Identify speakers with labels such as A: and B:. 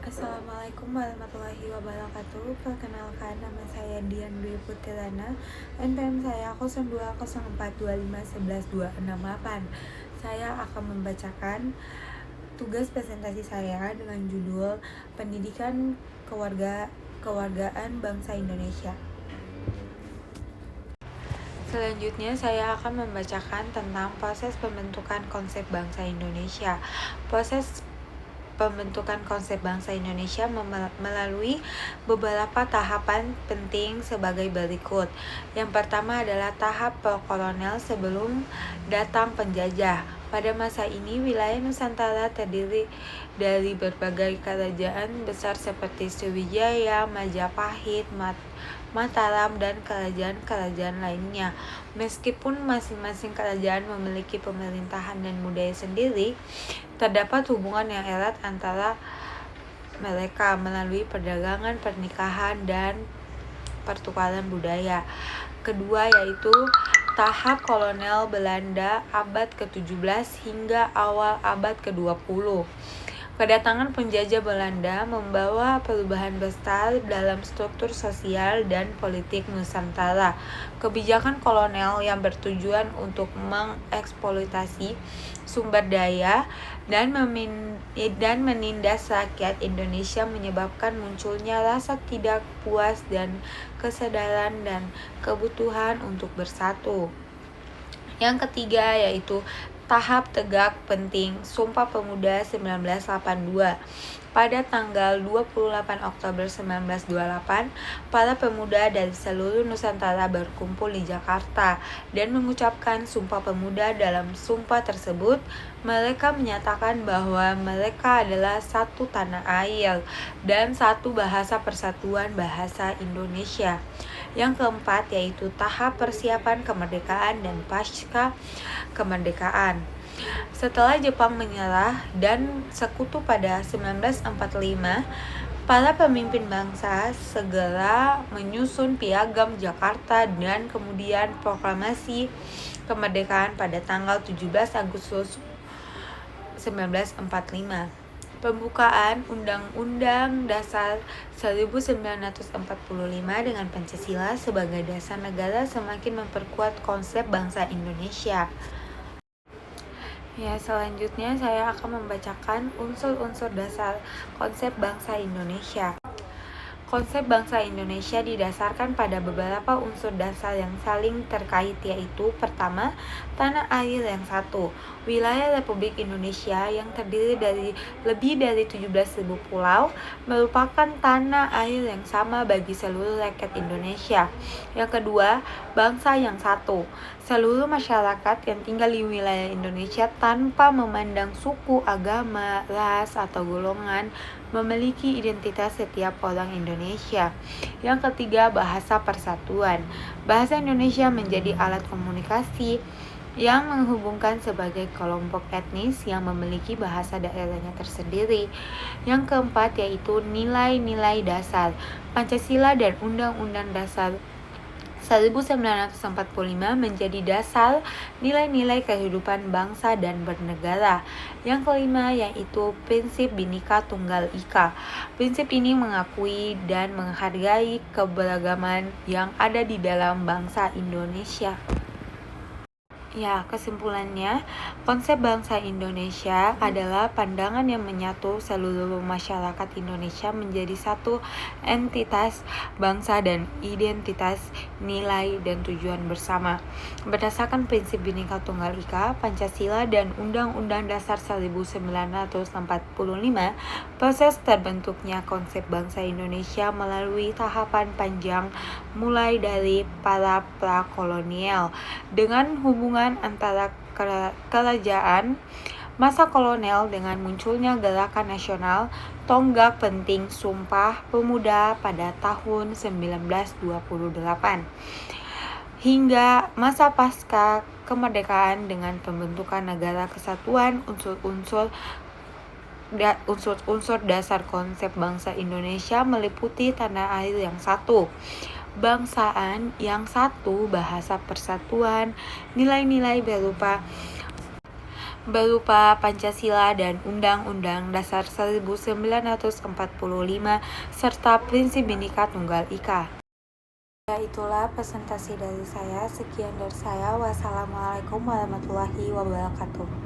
A: Assalamualaikum warahmatullahi wabarakatuh. Perkenalkan, nama saya Dian Dwi Putirana. NPM saya 020425112668. Saya akan membacakan tugas presentasi saya dengan judul Pendidikan Kewargaan Bangsa Indonesia. Selanjutnya saya akan membacakan tentang proses pembentukan konsep bangsa Indonesia. Proses pembentukan konsep bangsa Indonesia melalui beberapa tahapan penting sebagai berikut. Yang pertama adalah tahap prakolonial sebelum datang penjajah. Pada masa ini, wilayah Nusantara terdiri dari berbagai kerajaan besar seperti Sriwijaya, Majapahit, Mataram, dan kerajaan-kerajaan lainnya. Meskipun masing-masing kerajaan memiliki pemerintahan dan budaya sendiri, terdapat hubungan yang erat antara mereka melalui perdagangan, pernikahan, dan pertukaran budaya. Kedua yaitu tahap kolonial Belanda abad ke-17 hingga awal abad ke-20. Kedatangan penjajah Belanda membawa perubahan besar dalam struktur sosial dan politik Nusantara. Kebijakan kolonial yang bertujuan untuk mengeksploitasi sumber daya dan menindas rakyat Indonesia menyebabkan munculnya rasa tidak puas dan kesadaran dan kebutuhan untuk bersatu. Yang ketiga yaitu tahap tegak penting Sumpah Pemuda 1982. Pada tanggal 28 Oktober 1928, para pemuda dari seluruh Nusantara berkumpul di Jakarta dan mengucapkan Sumpah Pemuda. Dalam sumpah tersebut, mereka menyatakan bahwa mereka adalah satu tanah air dan satu bahasa persatuan bahasa Indonesia. Yang keempat yaitu tahap persiapan kemerdekaan dan pasca kemerdekaan. Setelah Jepang menyerah dan sekutu pada 1945, para pemimpin bangsa segera menyusun Piagam Jakarta dan kemudian proklamasi kemerdekaan pada tanggal 17 Agustus 1945. Pembukaan Undang-Undang Dasar 1945 dengan Pancasila sebagai dasar negara semakin memperkuat konsep bangsa Indonesia. Selanjutnya saya akan membacakan unsur-unsur dasar konsep bangsa Indonesia. Konsep bangsa Indonesia didasarkan pada beberapa unsur dasar yang saling terkait, yaitu pertama, tanah air yang satu. Wilayah Republik Indonesia yang terdiri dari lebih dari 17.000 pulau merupakan tanah air yang sama bagi seluruh rakyat Indonesia. Yang kedua, bangsa yang satu. Seluruh masyarakat yang tinggal di wilayah Indonesia tanpa memandang suku, agama, ras, atau golongan memiliki identitas setiap orang Indonesia. Yang ketiga, bahasa persatuan. Bahasa Indonesia menjadi alat komunikasi yang menghubungkan sebagai kelompok etnis yang memiliki bahasa daerahnya tersendiri. Yang keempat yaitu nilai-nilai dasar. Pancasila dan Undang-Undang Dasar 1945 menjadi dasar nilai-nilai kehidupan bangsa dan bernegara. Yang kelima yaitu prinsip Bhinneka Tunggal Ika. Prinsip ini mengakui dan menghargai keberagaman yang ada di dalam bangsa Indonesia. Kesimpulannya, konsep bangsa Indonesia adalah pandangan yang menyatu seluruh masyarakat Indonesia menjadi satu entitas bangsa dan identitas, nilai, dan tujuan bersama. Berdasarkan prinsip Bhinneka Tunggal Ika, Pancasila, dan Undang-Undang Dasar 1945, proses terbentuknya konsep bangsa Indonesia melalui tahapan panjang mulai dari para prakolonial dengan hubungan antara kerajaan masa kolonial dengan munculnya gerakan nasional tonggak penting Sumpah Pemuda pada tahun 1928 hingga masa pasca kemerdekaan dengan pembentukan negara kesatuan. Unsur dasar konsep bangsa Indonesia meliputi tanah air yang satu, bangsaan yang satu, bahasa persatuan, nilai-nilai berupa berupa Pancasila dan Undang-Undang Dasar 1945 serta prinsip Bhinneka Tunggal Ika. Ya, itulah presentasi dari saya. Sekian dari saya. Wassalamualaikum warahmatullahi wabarakatuh.